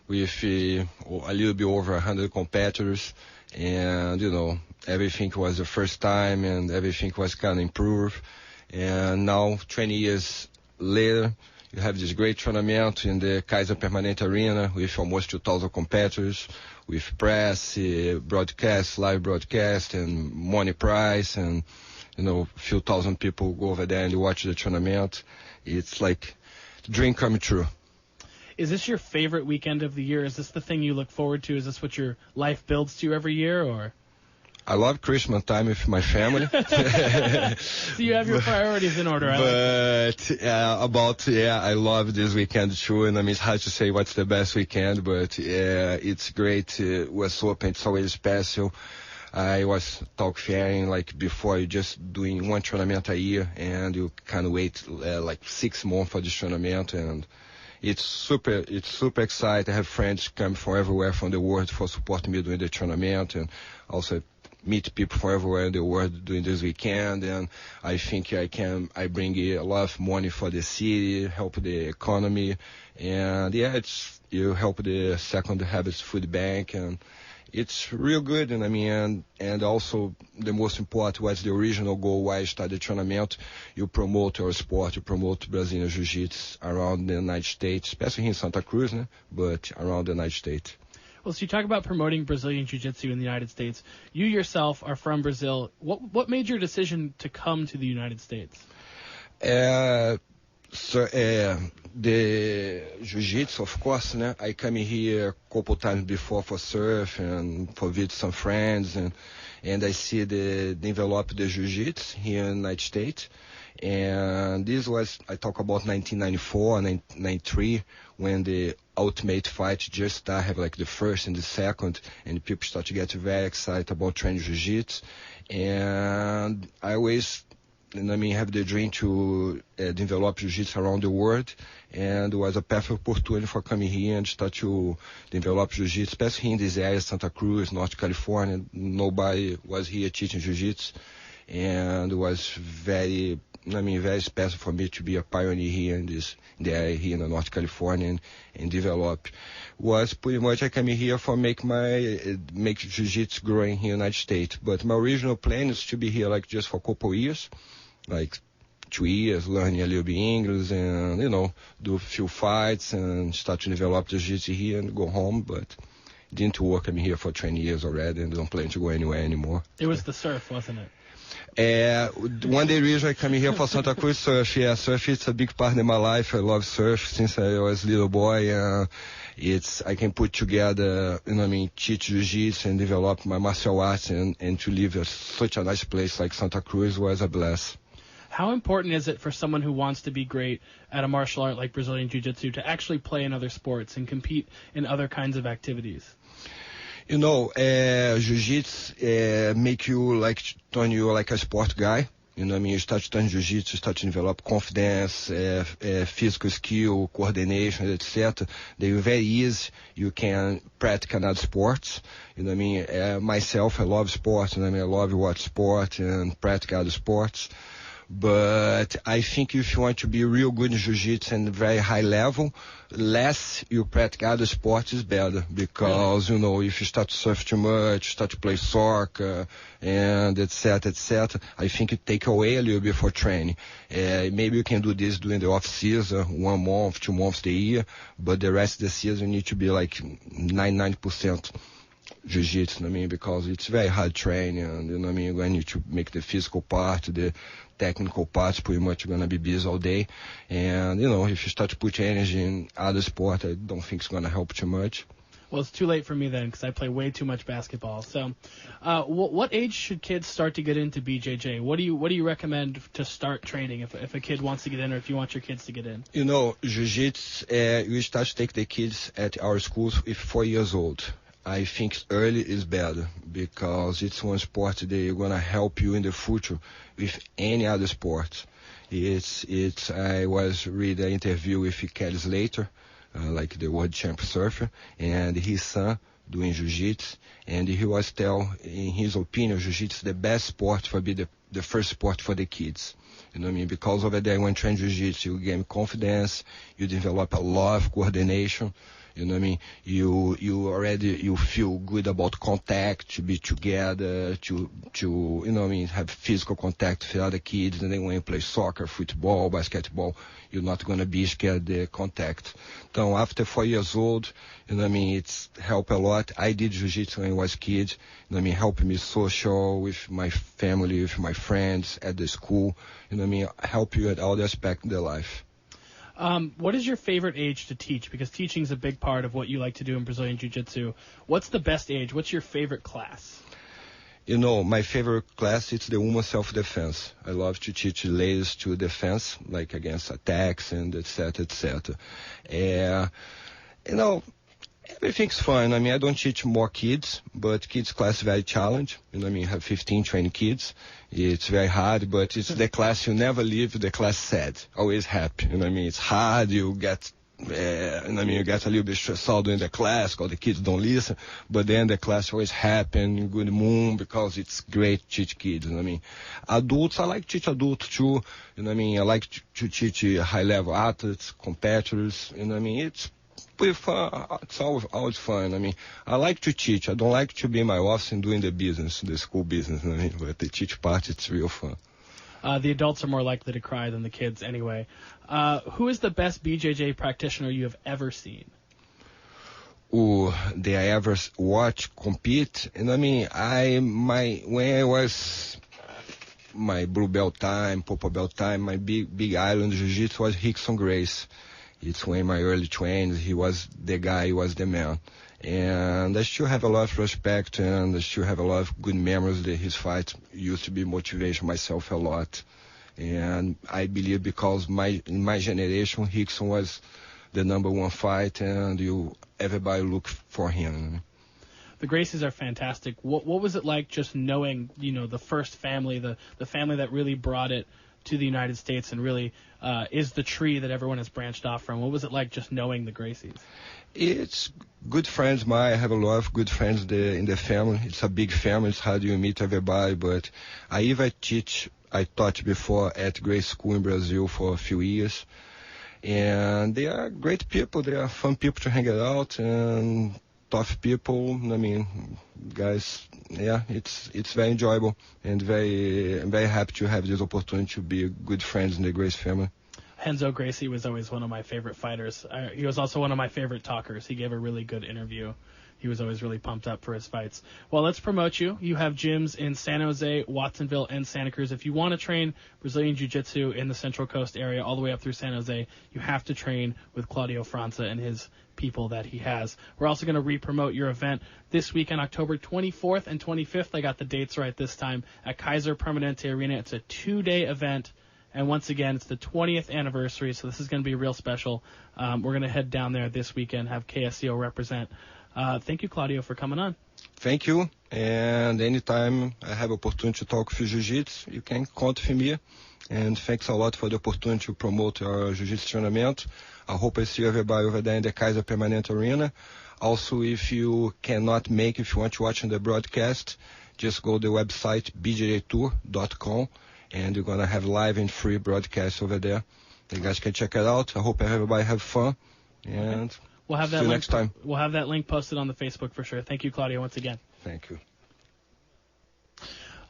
with a little bit over 100 competitors. And, you know, everything was the first time and everything was kind of improved. And now, 20 years later, you have this great tournament in the Kaiser Permanente Arena with almost 2,000 competitors, with press, broadcast, live broadcast, and money prize, and, you know, a few thousand people go over there and watch the tournament. It's like a dream come true. Is this your favorite weekend of the year? Is this the thing you look forward to? Is this what your life builds to every year, or? I love Christmas time with my family. So you have your priorities in order. I love this weekend too. And I mean, it's hard to say what's the best weekend, but it's great. US Open, it's always special. I was sharing like before, you just doing one tournament a year, and you kind of wait like 6 months for this tournament, and it's super exciting. I have friends come from everywhere from the world for supporting me during the tournament, and also meet people from everywhere in the world during this weekend. And I think I bring a lot of money for the city, help the economy, and you help the Second Harvest Food Bank, and it's real good. And I mean, and also the most important was the original goal why I started the tournament. You promote our sport, you promote Brazilian Jiu Jitsu around the United States, especially here in Santa Cruz, but around the United States. Well, so you talk about promoting Brazilian Jiu Jitsu in the United States. You yourself are from Brazil. What made your decision to come to the United States? So, the jiu-jitsu, of course, né? I come here a couple times before for surf and for visit some friends, and I see the develop the jiu-jitsu here in the United States. And this was, I talk about 1994, 1993, when the Ultimate Fight just started, have like the first and the second, and people start to get very excited about training jiu-jitsu. And I always, have the dream to develop jiu-jitsu around the world, and it was a perfect opportunity for coming here and start to develop jiu-jitsu, especially here in this area, Santa Cruz, North California. Nobody was here teaching jiu-jitsu, and it was very special for me to be a pioneer here in the area here in North California and develop. Was pretty much I came here for make jiu-jitsu growing here in the United States. But my original plan is to be here like just for a couple years, like 2 years, learning a little bit English and, do a few fights and start to develop jiu-jitsu here and go home. But didn't work. I'm here for 20 years already and don't plan to go anywhere anymore. It was the surf, wasn't it? One day reason I come here for Santa Cruz surf. Yeah, surf is a big part of my life. I love surf since I was a little boy. I can put together, teach jiu-jitsu and develop my martial arts and to live at such a nice place like Santa Cruz was a bless. How important is it for someone who wants to be great at a martial art like Brazilian Jiu Jitsu to actually play in other sports and compete in other kinds of activities? Jiu-jitsu make you turn you like a sport guy. You start to turn jiu-jitsu, start to develop confidence, physical skill, coordination, etc. They're very easy. You can practice another sports. Myself, I love sports. I love watch sport and practice other sports. But I think if you want to be real good in jiu-jitsu and very high level, less you practice other sports is better. Because, if you start to surf too much, start to play soccer, and etc., I think it take away a little bit for training. Maybe you can do this during the off-season, 1 month, 2 months a year, but the rest of the season you need to be like 99% jiu-jitsu, because it's very hard training, and, you need to make the physical part, the technical parts pretty much going to be busy all day. And, if you start to put energy in other sport, I don't think it's going to help too much. Well, it's too late for me then because I play way too much basketball. So what age should kids start to get into BJJ? What do you recommend to start training if a kid wants to get in or if you want your kids to get in? Jiu-jitsu, we start to take the kids at our schools if 4 years old. I think early is better because it's one sport that is going to help you in the future with any other sport. I was reading an interview with Kelly Slater, like the world champ surfer, and his son doing jiu-jitsu, and he was telling, in his opinion, jiu-jitsu is the best sport for be the first sport for the kids. Because over there when you train jiu-jitsu, you gain confidence, you develop a lot of coordination. You feel good about contact, to be together, to have physical contact with other kids. And then when you play soccer, football, basketball, you're not going to be scared of the contact. So after 4 years old, it's helped a lot. I did jiu-jitsu when I was a kid. Helped me social with my family, with my friends at the school. Help you at all the aspects of their life. What is your favorite age to teach? Because teaching is a big part of what you like to do in Brazilian Jiu-Jitsu. What's the best age? What's your favorite class? My favorite class is the woman self-defense. I love to teach ladies to defense, like against attacks and etc. Everything's fun. I don't teach more kids, but kids class very challenging. Have 15, 20 kids. It's very hard, but it's the class you never leave the class sad. Always happy. It's hard. You get, you get a little bit stressed out during the class because the kids don't listen. But then the class always happy and good mood because it's great to teach kids. Adults, I like to teach adults too. I like to teach high-level athletes, competitors. It's pretty fun. It's always fun. I like to teach. I don't like to be in my office and doing the business, the school business. But the teach part, it's real fun. The adults are more likely to cry than the kids anyway. Who is the best BJJ practitioner you have ever seen? Did I ever watch compete? And when I was my blue belt time, purple belt time, my big island jiu-jitsu was Rickson Grace. It's when my early 20s, he was the guy, he was the man. And I still have a lot of respect, and I still have a lot of good memories that his fight used to be motivation myself a lot. And I believe because in my generation, Rickson was the number one fight, and everybody looked for him. The Gracies are fantastic. What was it like just knowing, the first family, the family that really brought it to the United States and really is the tree that everyone has branched off from? What was it like just knowing the Gracies? It's good friends. I have a lot of good friends in the family. It's a big family. It's hard to meet everybody, but I taught before at grade school in Brazil for a few years. And they are great people. They are fun people to hang out and tough people. I mean, guys, yeah, it's very enjoyable and I'm very happy to have this opportunity to be good friends in the Grace family. Renzo Gracie was always one of my favorite fighters. He was also one of my favorite talkers. He gave a really good interview. He was always really pumped up for his fights. Well, let's promote you. You have gyms in San Jose, Watsonville, and Santa Cruz. If you want to train Brazilian Jiu Jitsu in the Central Coast area all the way up through San Jose, you have to train with Claudio Franca and his people that he has. We're also going to re-promote your event this weekend, October 24th and 25th. I got the dates right this time at Kaiser Permanente Arena. It's a 2-day event. And once again, it's the 20th anniversary, so this is going to be real special. We're going to head down there this weekend, have KSCO represent. Thank you, Claudio, for coming on. Thank you. And anytime I have opportunity to talk with Jiu-Jitsu, you can contact me. And thanks a lot for the opportunity to promote our Jiu-Jitsu tournament. I hope I see everybody over there in the Kaiser Permanente Arena. Also, if you cannot make, if you want to watch on the broadcast, just go to the website bjtour.com. And you're going to have live and free broadcasts over there. You guys can check it out. I hope everybody have fun. And we'll have that see you link, next time. We'll have that link posted on the Facebook for sure. Thank you, Claudio, once again. Thank you.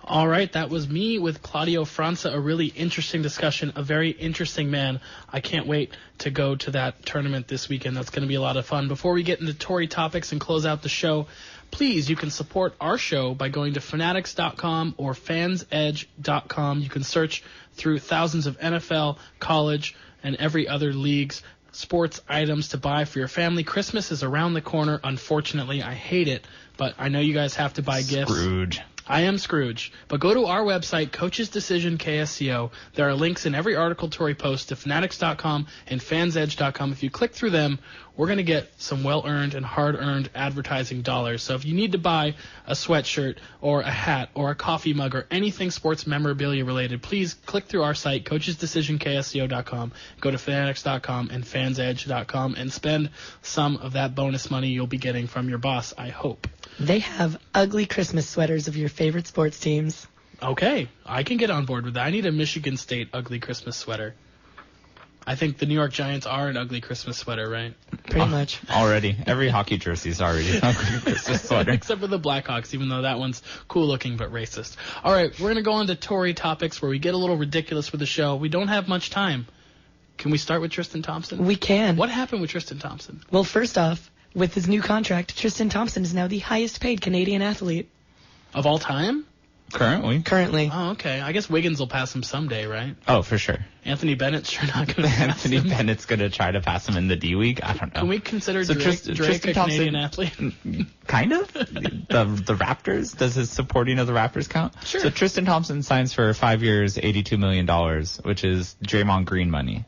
All right, that was me with Claudio Franca, a really interesting discussion, a very interesting man. I can't wait to go to that tournament this weekend. That's going to be a lot of fun. Before we get into Tory topics and close out the show, please, you can support our show by going to fanatics.com or fansedge.com. You can search through thousands of NFL, college, and every other league's sports items to buy for your family. Christmas is around the corner. Unfortunately, I hate it, but I know you guys have to buy gifts. Scrooge. I am Scrooge. But go to our website, Coach's Decision KSCO. There are links in every article Tory posts to fanatics.com and fansedge.com. If you click through them, we're going to get some well-earned and hard-earned advertising dollars. So if you need to buy a sweatshirt or a hat or a coffee mug or anything sports memorabilia related, please click through our site, coachesdecisionksco.com, go to fanatics.com and fansedge.com, and spend some of that bonus money you'll be getting from your boss, I hope. They have ugly Christmas sweaters of your favorite sports teams. Okay, I can get on board with that. I need a Michigan State ugly Christmas sweater. I think the New York Giants are an ugly Christmas sweater, right? Pretty much. Already. Every hockey jersey is already an ugly Christmas sweater. Except for the Blackhawks, even though that one's cool looking but racist. All right, we're going to go on to Tory topics where we get a little ridiculous with the show. We don't have much time. Can we start with Tristan Thompson? We can. What happened with Tristan Thompson? Well, first off, with his new contract, Tristan Thompson is now the highest paid Canadian athlete. Of all time? Currently. Oh, okay. I guess Wiggins will pass him someday, right? Oh, for sure. Anthony Bennett's sure not going to pass Anthony him. Bennett's going to try to pass him in the D-League? I don't know. Can we consider So Drake Tristan a Thompson, Canadian athlete? Kind of. The Raptors? Does his supporting of the Raptors count? Sure. So Tristan Thompson signs for 5 years, $82 million, which is Draymond Green money.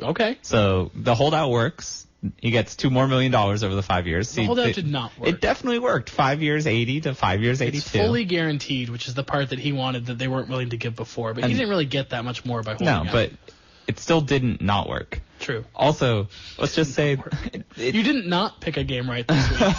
Okay. So the holdout works. He gets $2 more million over the 5 years. The holdout did not work. It definitely worked. 5 years, 80 to 5 years, 82. It's fully guaranteed, which is the part that he wanted that they weren't willing to give before. But he didn't really get that much more by holding out. No, but it still didn't not work. True. Also, let's just say... You didn't not pick a game right this week.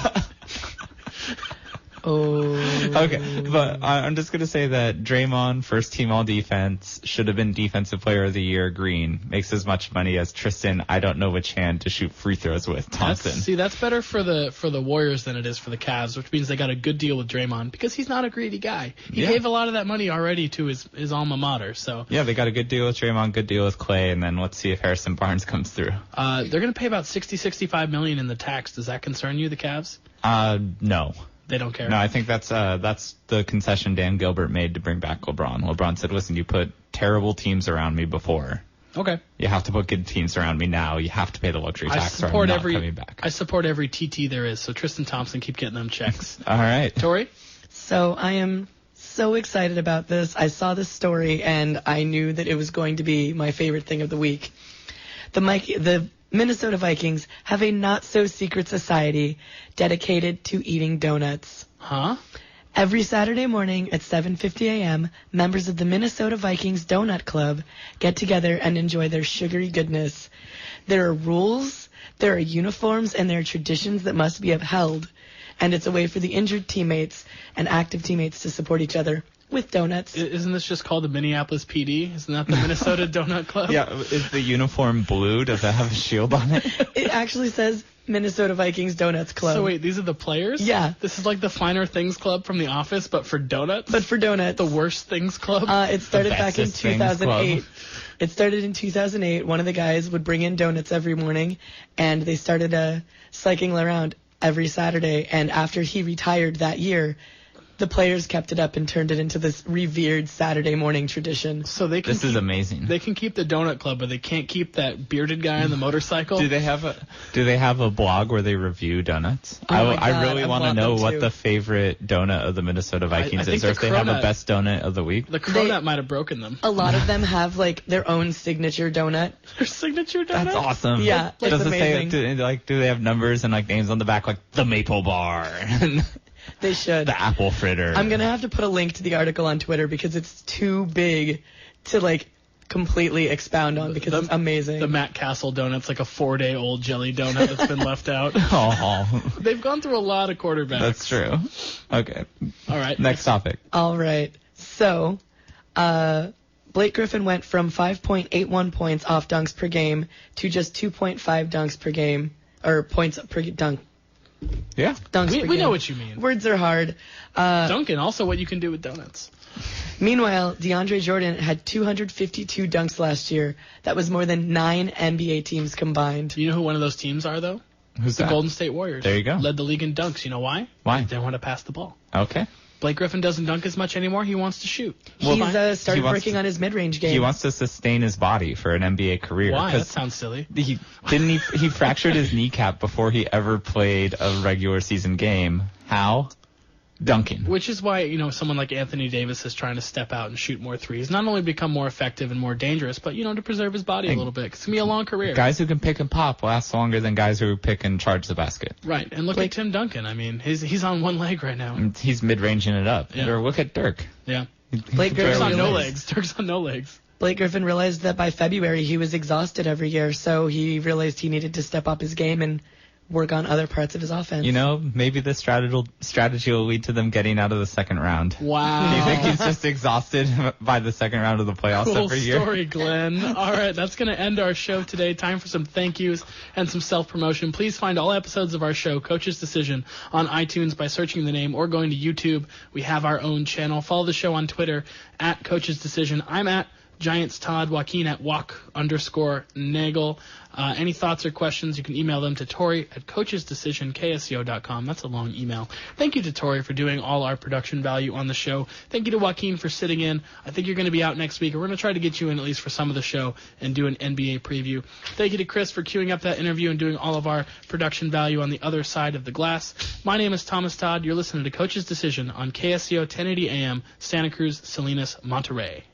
Oh. Okay, but I'm just going to say that Draymond, first team all defense, should have been defensive player of the year. Green makes as much money as Tristan, I don't know which hand to shoot free throws with, Thompson. That's better for the Warriors than it is for the Cavs, which means they got a good deal with Draymond because he's not a greedy guy. He gave a lot of that money already to his alma mater. So yeah, they got a good deal with Draymond, good deal with Clay, and then let's see if Harrison Barnes comes through. They're going to pay about $65 million in the tax. Does that concern you, the Cavs? No. They don't care. No, I think that's the concession Dan Gilbert made to bring back LeBron. LeBron said, listen, you put terrible teams around me before. Okay. You have to put good teams around me now. You have to pay the luxury tax or I'm not coming back. I support every TT there is. So Tristan Thompson, keep getting them checks. All right. Tory? So I am so excited about this. I saw this story, and I knew that it was going to be my favorite thing of the week. The Minnesota Vikings have a not-so-secret society dedicated to eating donuts. Huh? Every Saturday morning at 7:50 a.m., members of the Minnesota Vikings Donut Club get together and enjoy their sugary goodness. There are rules, there are uniforms, and there are traditions that must be upheld. And it's a way for the injured teammates and active teammates to support each other with donuts. Isn't this just called the Minneapolis PD? Isn't that the Minnesota Donut Club? Yeah, is the uniform blue? Does it have a shield on it? It actually says Minnesota Vikings Donuts Club. So wait, these are the players? Yeah. This is like the Finer Things Club from The Office, but for donuts? But for donuts. The Worst Things Club? It started back in Bestest Things 2008. Club. It started in 2008. One of the guys would bring in donuts every morning, and they started cycling around every Saturday. And after he retired that year, the players kept it up and turned it into this revered Saturday morning tradition. So they can This is amazing. They can keep the donut club, but they can't keep that bearded guy on the motorcycle. Do they have a blog where they review donuts? Oh my I God, really I want to want know them what to. the favorite donut of the Minnesota Vikings think is, or the if they have a cronut- best donut of the week. The cronut might have broken them. A lot of them have like their own signature donut. Their signature donut? That's awesome. Yeah, it's Does it say amazing. do they have numbers and like names on the back, like the maple bar and They should. the apple fritter? I'm going to have to put a link to the article on Twitter because it's too big to like completely expound on because it's amazing. The Matt Castle donut's like a 4-day-old jelly donut that's been left out. Oh, They've gone through a lot of quarterbacks. that's true. Okay. All right. Next topic. All right. So, Blake Griffin went from 5.81 points off dunks per game to just 2.5 dunks per game, or points per dunk. Yeah. Dunks per We game. know what you mean. Words are hard. Duncan, also what you can do with donuts. Meanwhile, DeAndre Jordan had 252 dunks last year. That was more than 9 NBA teams combined. Do you know who one of those teams are, though? Who's The that? Golden State Warriors. There you go. Led the league in dunks. You know why? Why? They want to pass the ball. Okay. Blake Griffin doesn't dunk as much anymore. He wants to shoot. Well, He's started he wants working to- on his mid-range game. He wants to sustain his body for an NBA career. Why? That 'cause sounds silly. he fractured his kneecap before he ever played a regular season game. How? Dunking. Which is why, someone like Anthony Davis is trying to step out and shoot more threes. Not only become more effective and more dangerous, but, to preserve his body a little bit. 'Cause it's going to be a long career. Guys who can pick and pop last longer than guys who pick and charge the basket. Right. And look at Tim Duncan. I mean, he's on one leg right now. And he's mid-ranging it up. Yeah. Or look at Dirk. Yeah. Blake Dirk's Griffin on no realized- legs. Dirk's on no legs. Blake Griffin realized that by February he was exhausted every year, so he realized he needed to step up his game and work on other parts of his offense. Maybe the strategy will lead to them getting out of the second round. Wow. Do you think he's just exhausted by the second round of the playoffs Cool every year? story, Glenn. All right, that's going to end our show today. Time for some thank yous and some self-promotion. Please find all episodes of our show, Coach's Decision, on iTunes by searching the name or going to YouTube. We have our own channel. Follow the show on Twitter at Coach's Decision. I'm at Giants Todd, Joaquin at Walk_Nagel. Any thoughts or questions, you can email them to Tory at coachesdecisionkso.com. That's a long email. Thank you to Tory for doing all our production value on the show. Thank you to Joaquin for sitting in. I think you're going to be out next week, and we're going to try to get you in at least for some of the show and do an NBA preview. Thank you to Chris for queuing up that interview and doing all of our production value on the other side of the glass. My name is Thomas Todd. You're listening to Coach's Decision on KSCO 1080 AM, Santa Cruz, Salinas, Monterey.